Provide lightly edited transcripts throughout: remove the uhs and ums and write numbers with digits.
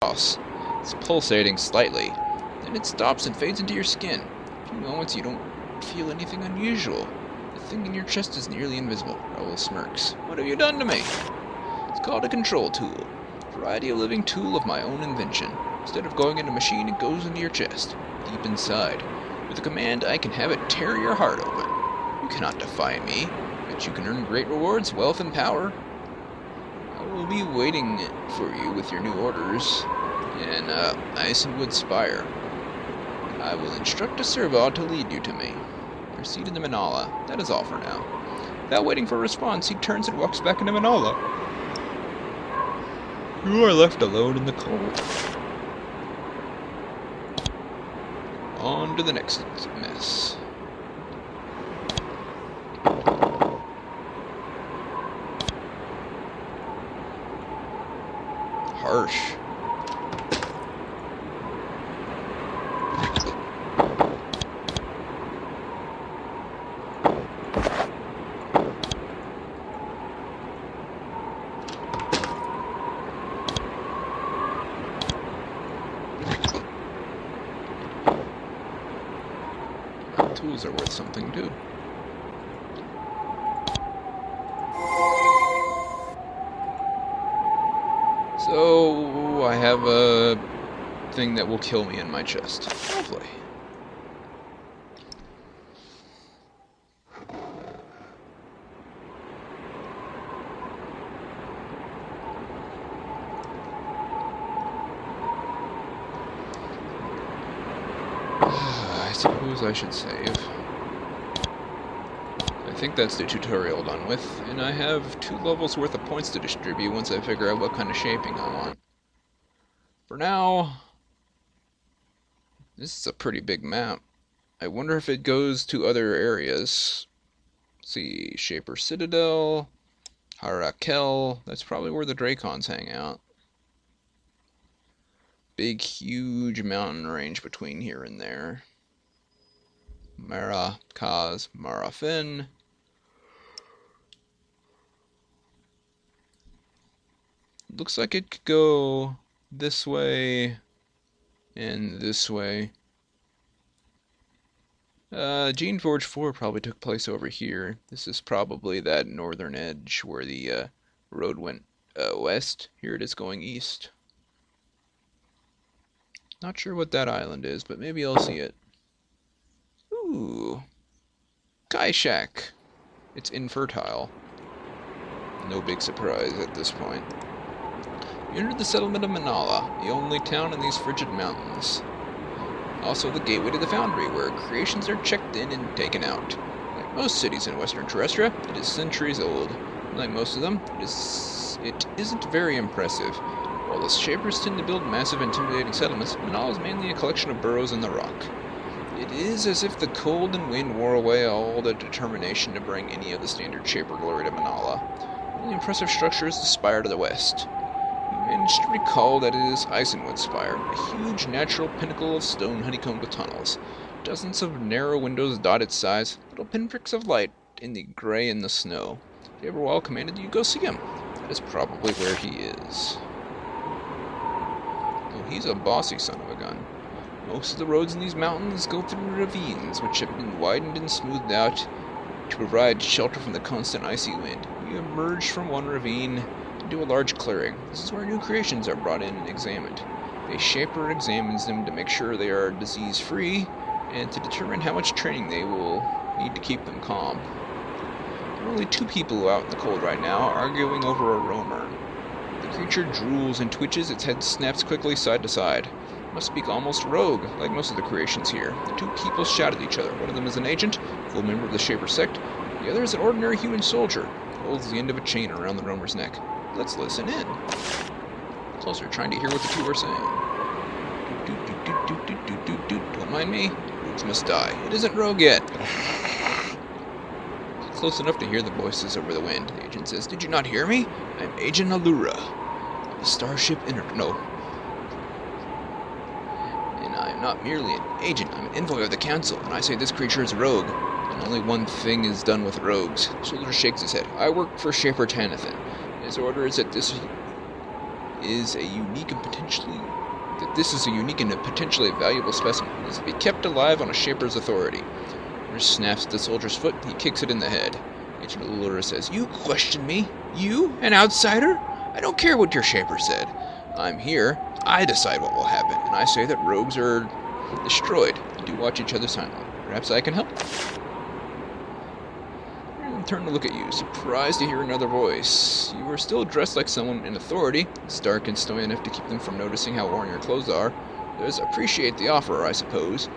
across. It's pulsating slightly. Then it stops and fades into your skin. In a few moments you don't feel anything unusual. The thing in your chest is nearly invisible. Raoul smirks. What have you done to me? It's called a control tool. A variety of living tool of my own invention. Instead of going into a machine, it goes into your chest, deep inside. With a command, I can have it tear your heart open. You cannot defy me, but you can earn great rewards, wealth, and power. I will be waiting for you with your new orders in Eisenwood Spire. I will instruct a servant to lead you to me. Proceed into Manala. That is all for now. Without waiting for a response, he turns and walks back into Manala. You are left alone in the cold. On to the next mess. Harsh. Tools are worth something too. So I have a thing that will kill me in my chest. Lovely. I suppose I should save. I think that's the tutorial done with, and I have 2 levels worth of points to distribute once I figure out what kind of shaping I want. For now, this is a pretty big map. I wonder if it goes to other areas. Let's see, Shaper Citadel, Harakel, that's probably where the Dracons hang out. Big, huge mountain range between here and there. Mara, Kaz, Marafin. Looks like it could go this way and this way. Geneforge 4 probably took place over here. This is probably that northern edge where the road went west. Here it is going east. Not sure what that island is, but maybe I'll see it. Ooh. Kai Shack. It's infertile. No big surprise at this point. You entered the settlement of Manala, the only town in these frigid mountains. Also the gateway to the foundry, where creations are checked in and taken out. Like most cities in Western Terrestria, it is centuries old. Like most of them, it isn't very impressive. While the Shapers tend to build massive, intimidating settlements, Manala is mainly a collection of burrows in the rock. It is as if the cold and wind wore away all the determination to bring any of the standard Shaper glory to Manala. The only impressive structure is the Spire to the west. You managed to recall that it is Eisenwood Spire, a huge natural pinnacle of stone honeycombed with tunnels. Dozens of narrow windows dot its sides, little pinpricks of light in the gray and the snow. Everwall commanded you go see him. That is probably where he is. Oh, he's a bossy son of a gun. Most of the roads in these mountains go through ravines, which have been widened and smoothed out to provide shelter from the constant icy wind. You emerge from one ravine into a large clearing. This is where new creations are brought in and examined. A Shaper examines them to make sure they are disease-free, and to determine how much training they will need to keep them calm. There are only 2 people out in the cold right now, arguing over a roamer. The creature drools and twitches, its head snaps quickly side to side. It must speak almost rogue, like most of the creations here. The 2 people shout at each other. One of them is an agent, full member of the Shaper sect. The other is an ordinary human soldier, who holds the end of a chain around the roamer's neck. Let's listen in. Closer, trying to hear what the 2 are saying. Don't mind me. Rogues must die. It isn't rogue yet. Close enough to hear the voices over the wind. The agent says, "Did you not hear me? I am Agent Allura. The starship No. And I am not merely an agent. I'm an envoy of the council, and I say this creature is a rogue. And only one thing is done with rogues." The soldier shakes his head. "I work for Shaper Tanathan. His order is that this is a unique and potentially this is a unique and a potentially valuable specimen. It is to be kept alive on a Shaper's authority. Nurse snaps at the soldier's foot, and he kicks it in the head. Agent Allura says, "You question me? You, an outsider? I don't care what your Shaper said. I'm here. I decide what will happen, and I say that rogues are destroyed. Do watch each other silently. Perhaps I can help." Turn to look at you, surprised to hear another voice. You are still dressed like someone in authority. It's dark and snowy enough to keep them from noticing how worn your clothes are. Others appreciate the offer, I suppose.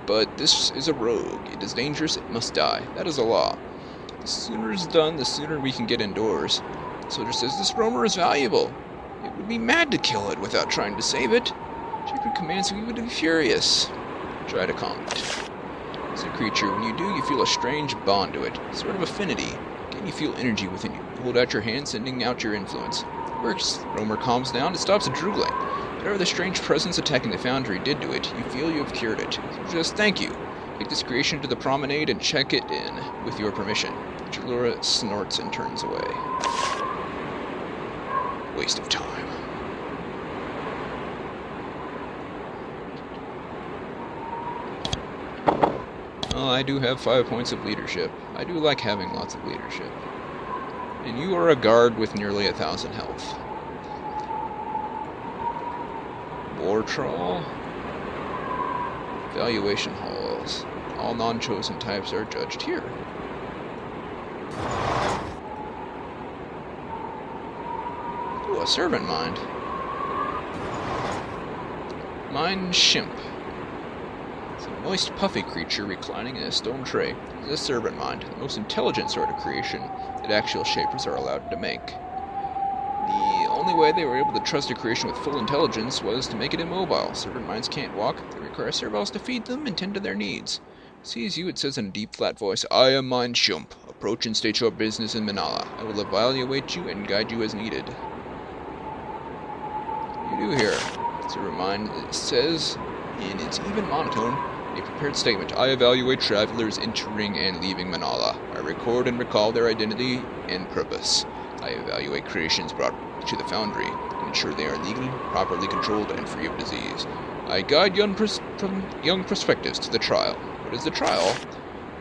But this is a rogue. It is dangerous, it must die. That is a law. The sooner it's done, the sooner we can get indoors. The soldier says, "This roamer is valuable. It would be mad to kill it without trying to save it. Shaper commands we would be furious." Try to calm it. As a creature, when you do, you feel a strange bond to it, sort of affinity. Again, you feel energy within you. You hold out your hand, sending out your influence. It works. The roamer calms down, it stops drooling. Whatever the strange presence attacking the foundry did to it, you feel you have cured it. So just thank you. Take this creation to the promenade and check it in, with your permission. Allura snorts and turns away. Waste of time. Well, I do have 5 points of leadership. I do like having lots of leadership. And you are a guard with nearly 1,000 health. War Trawl. Evaluation halls. All non-chosen types are judged here. Ooh, a servant mind. Mine Shimp. It's a moist, puffy creature reclining in a stone tray. It's a servant mind, the most intelligent sort of creation that actual Shapers are allowed to make. The only way they were able to trust a creation with full intelligence was to make it immobile. Servant minds can't walk. They require servals to feed them and tend to their needs. Sees you, it says in a deep, flat voice, "I am Mine Shump. Approach and state your business in Manala. I will evaluate you and guide you as needed." What do you do here? Servant mind, it says in its even monotone, a prepared statement. "I evaluate travelers entering and leaving Manala. I record and recall their identity and purpose. I evaluate creations brought to the foundry and ensure they are legal, properly controlled, and free of disease. I guide young prospectives to the trial." What is the trial?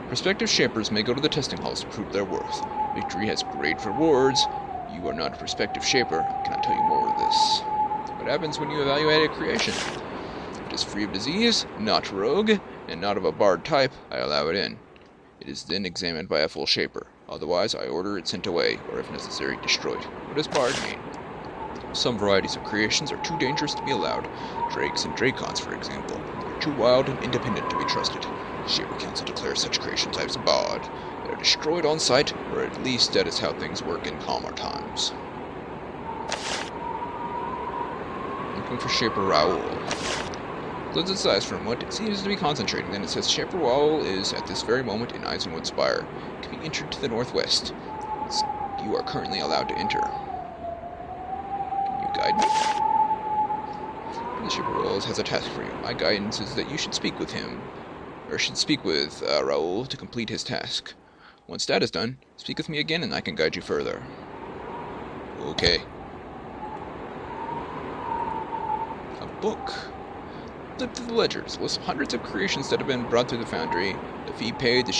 Prospective Shapers may go to the testing halls to prove their worth. Victory has great rewards. You are not a prospective Shaper. I cannot tell you more of this. What happens when you evaluate a creation? If it is free of disease, not rogue, and not of a bard type, I allow it in. It is then examined by a full Shaper. Otherwise, I order it sent away, or if necessary, destroyed. What does bard mean? Some varieties of creations are too dangerous to be allowed. Drakes and Dracons, for example, are too wild and independent to be trusted. The Shaper Council declares such creation types bard. They are destroyed on sight, or at least that is how things work in calmer times. Looking for Shaper Raoul. Closes its eyes for a moment. It seems to be concentrating. Then it says Shaper Raoul is at this very moment in Eisenwood Spire. It can be entered to the northwest. You are currently allowed to enter. Can you guide me? The Shaper Raoul has a task for you. My guidance is that you should speak with him, or should speak with Raoul to complete his task. Once that is done, speak with me again and I can guide you further. Okay. A book. Flip to the ledgers. Lists hundreds of creations that have been brought through the foundry. The fee paid to the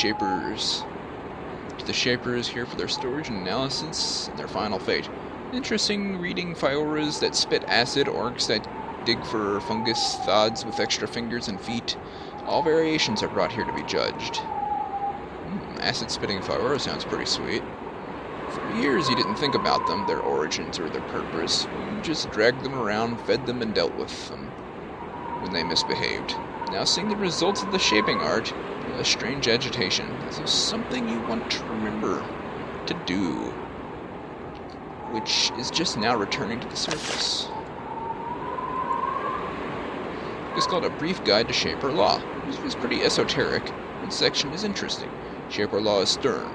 Shapers here for their storage and analysis and their final fate. Interesting reading. Fioras that spit acid, orcs that dig for fungus, thods with extra fingers and feet. All variations are brought here to be judged. Acid-spitting Fiora sounds pretty sweet. For years you didn't think about them, their origins or their purpose. You just dragged them around, fed them, and dealt with them when they misbehaved. Now seeing the results of the shaping art, you feel a strange agitation, as if something you want to remember to do, which is just now returning to the surface. It's called A Brief Guide to Shaper Law. This is pretty esoteric. One section is interesting. Shaper Law is stern.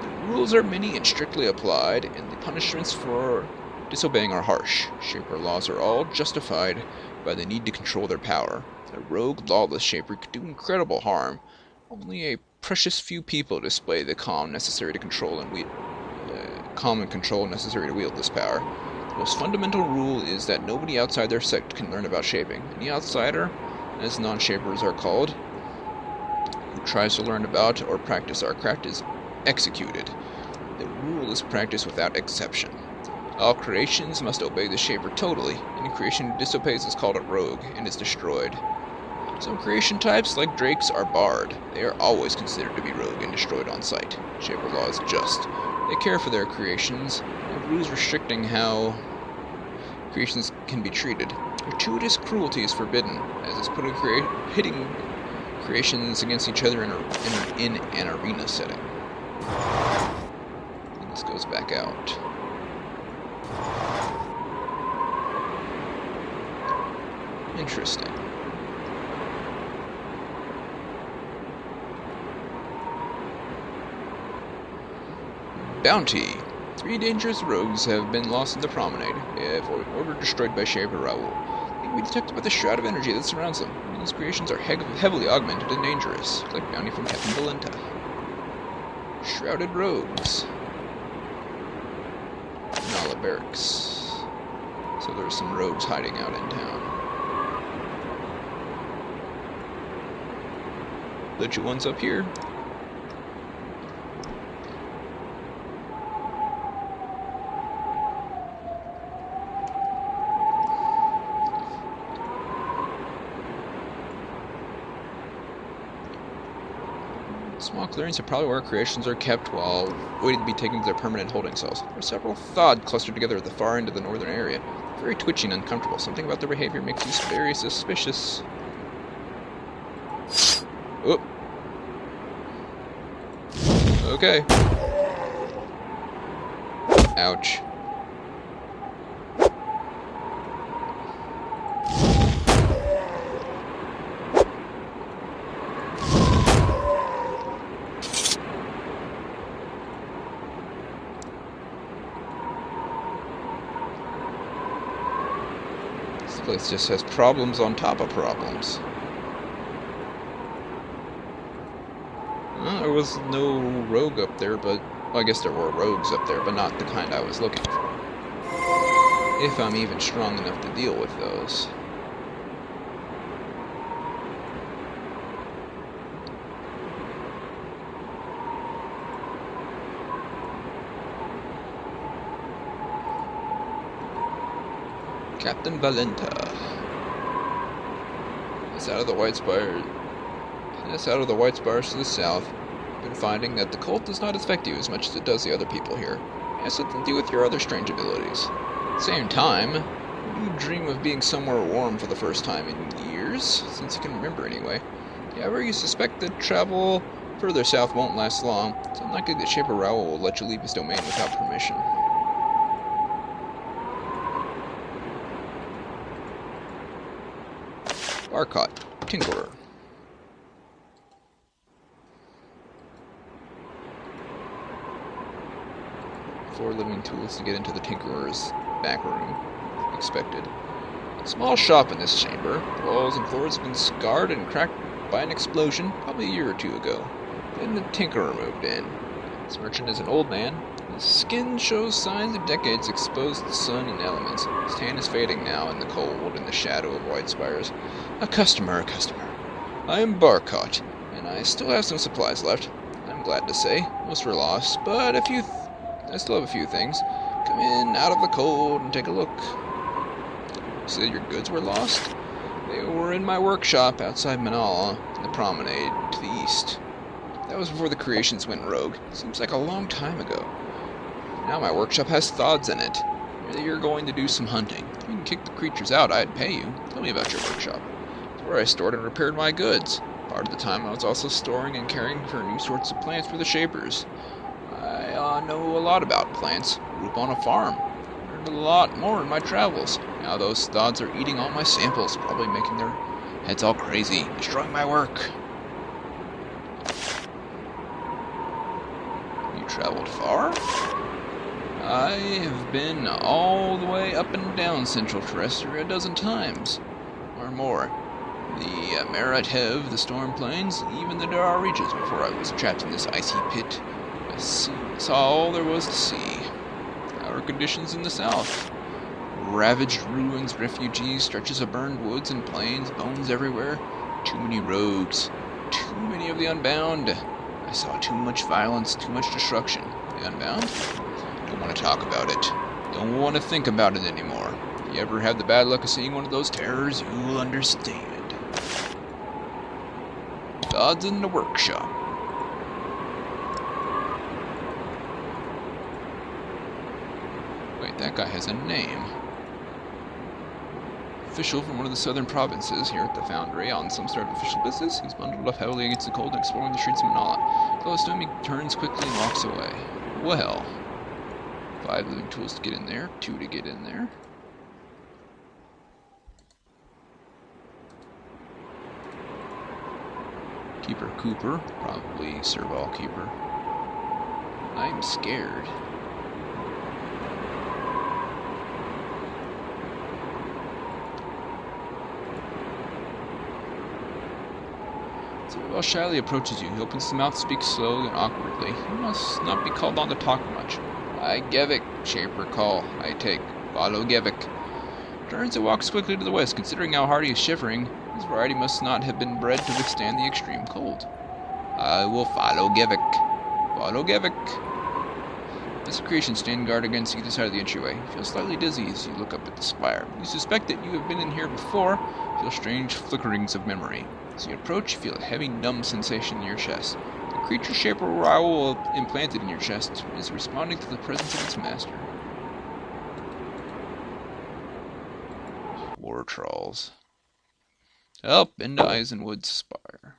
The rules are many and strictly applied, and the punishments for disobeying are harsh. Shaper laws are all justified by the need to control their power. A rogue, lawless Shaper could do incredible harm. Only a precious few people display the calm and control necessary to wield this power. The most fundamental rule is that nobody outside their sect can learn about shaping. Any outsider, as non-shapers are called, who tries to learn about or practice our craft is executed. The rule is practiced without exception. All creations must obey the shaper totally. Any creation who disobeys is called a rogue and is destroyed. Some creation types, like drakes, are barred. They are always considered to be rogue and destroyed on sight. Shaper law is just. They care for their creations, and rules restricting how creations can be treated. Gratuitous cruelty is forbidden, as is putting hitting creations against each other in an arena setting. And this goes back out. Interesting. Bounty. 3 dangerous rogues have been lost in the promenade, or destroyed by Shaper Raoul. They can be detected by the shroud of energy that surrounds them. These creations are heavily augmented and dangerous. Collect bounty from Captain Valenta. Shrouded rogues. Manala barracks. So there's some rogues hiding out in town. Legit ones up here. Small clearings are probably where creations are kept while waiting to be taken to their permanent holding cells. There are several Thod clustered together at the far end of the northern area. Very twitchy and uncomfortable. Something about their behavior makes you very suspicious. Oop. Okay. Ouch. This place just has problems on top of problems. Well, there was no rogue up there, but... Well, I guess there were rogues up there, but not the kind I was looking for. If I'm even strong enough to deal with those. Captain Valenta. It's out of the White Spire. It's out of the White Spires to the south. I've been finding that the cult does not affect you as much as it does the other people here. It has something to do with your other strange abilities. At the same time, you dream of being somewhere warm for the first time in years, since you can remember anyway. However, you suspect that travel further south won't last long. It's unlikely that Shaper Raoul will let you leave his domain without permission. Barcott, Tinkerer. 4 living tools to get into the Tinkerer's back room. Expected. Small shop in this chamber. The walls and floors have been scarred and cracked by an explosion probably a year or 2 ago. Then the Tinkerer moved in. This merchant is an old man. His skin shows signs of decades exposed to the sun and elements. His tan is fading now in the cold and the shadow of White Spires. A customer. I am Barcott, and I still have some supplies left. I'm glad to say. Most were lost, but I still have a few things. Come in out of the cold and take a look. You said your goods were lost? They were in my workshop outside Manala, in the promenade to the east. That was before the creations went rogue. Seems like a long time ago. Now my workshop has Thods in it. You're going to do some hunting. If you can kick the creatures out, I'd pay you. Tell me about your workshop. It's where I stored and repaired my goods. Part of the time I was also storing and caring for new sorts of plants for the Shapers. I know a lot about plants. Grew up on a farm. Learned a lot more in my travels. Now those Thods are eating all my samples, probably making their heads all crazy, destroying my work. You traveled far? I have been all the way up and down Central Terrestria a dozen times, or more. The Merit-Hev, the Storm Plains, even the Dara reaches before I was trapped in this icy pit. I saw all there was to see. Our conditions in the south. Ravaged ruins, refugees, stretches of burned woods and plains, bones everywhere. Too many rogues. Too many of the Unbound. I saw too much violence, too much destruction. The Unbound? Don't want to talk about it. Don't want to think about it anymore. If you ever have the bad luck of seeing one of those terrors, you'll understand. God's in the workshop. Wait, that guy has a name. Official from one of the southern provinces here at the Foundry on some sort of official business. He's bundled up heavily against the cold and exploring the streets of Manala. Close to him, he turns quickly and walks away. Well, 5 living tools to get in there, 2 to get in there. Keeper Cooper, probably Serval Keeper. I'm scared. Serval shyly approaches you. He opens his mouth, speaks slowly and awkwardly. He must not be called on to talk much. I Gevik, Shaper call. I take. Follow Gevik. Turns and walks quickly to the west. Considering how hard he is shivering, his variety must not have been bred to withstand the extreme cold. I will follow Gevik. Follow Gevik. As the creation stand guard against either side of the entryway. You feel slightly dizzy as you look up at the spire. You suspect that you have been in here before. Feel strange flickerings of memory. As you approach, you feel a heavy, numb sensation in your chest. The creature shaper owl implanted in your chest is responding to the presence of its master. War trolls. Up into Eisenwood Spire.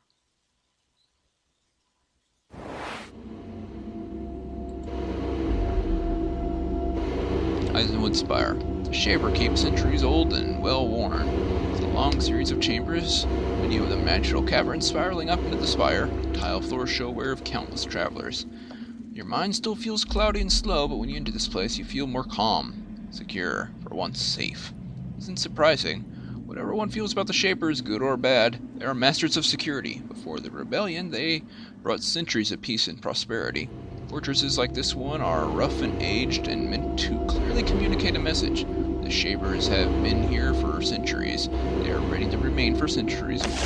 Eisenwood Spire. The Shaper keeps centuries old and well worn. It's a long series of chambers, many of them natural caverns spiraling up into the spire. Tile floors show where of countless travelers. Your mind still feels cloudy and slow, but when you enter this place, you feel more calm, secure, for once safe. Isn't surprising. Whatever one feels about the Shapers, good or bad, they are masters of security. Before the rebellion, they brought centuries of peace and prosperity. Fortresses like this one are rough and aged and meant to clearly communicate a message. The Shapers have been here for centuries. They are ready to remain for centuries more.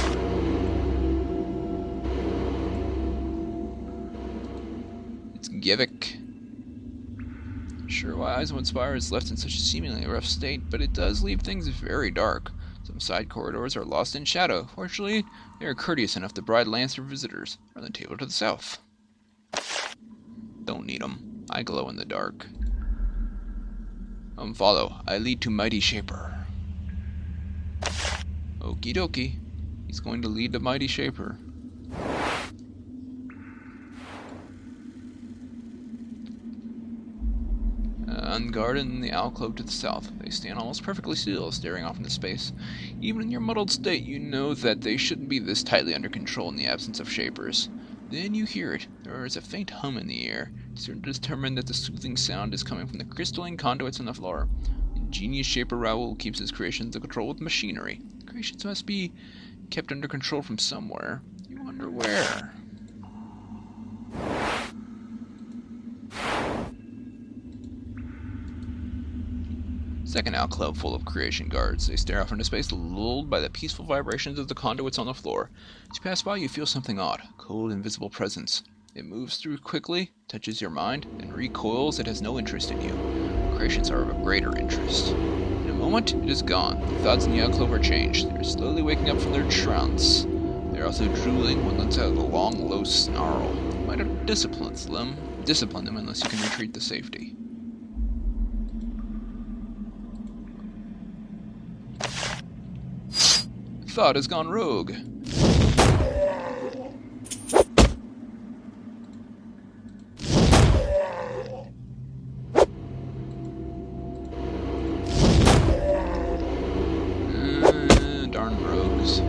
It's Gevik. Sure why Eisenwood Spire is left in such a seemingly rough state, but it does leave things very dark. Some side corridors are lost in shadow. Fortunately, they are courteous enough to provide lamps for visitors on the table to the south. Don't need 'em. I glow in the dark. Follow. I lead to Mighty Shaper. Okie dokie. He's going to lead the Mighty Shaper. Unguarded in the alcove to the south. They stand almost perfectly still, staring off into space. Even in your muddled state, you know that they shouldn't be this tightly under control in the absence of Shapers. Then you hear it. There is a faint hum in the air. You're determined that the soothing sound is coming from the crystalline conduits on the floor. The ingenious Shaper Raoul keeps his creations under control with machinery. Creations must be kept under control from somewhere. You wonder where. Second alcove full of creation guards. They stare off into space, lulled by the peaceful vibrations of the conduits on the floor. As you pass by, you feel something odd. Cold, invisible presence. It moves through quickly, touches your mind, then recoils. It has no interest in you. Creations are of a greater interest. In a moment, it is gone. The thoughts in the alcove are changed. They are slowly waking up from their trance. They are also drooling. One lets out a long, low snarl. You might have disciplined them unless you can retreat to safety. Thought has gone rogue. Darn rogues.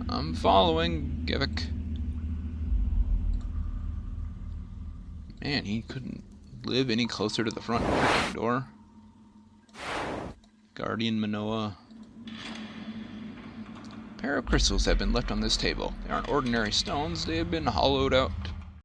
I'm following Gevik. Man, he couldn't live any closer to the front door. Guardian Manoa. pair of crystals have been left on this table. They aren't ordinary stones, they have been hollowed out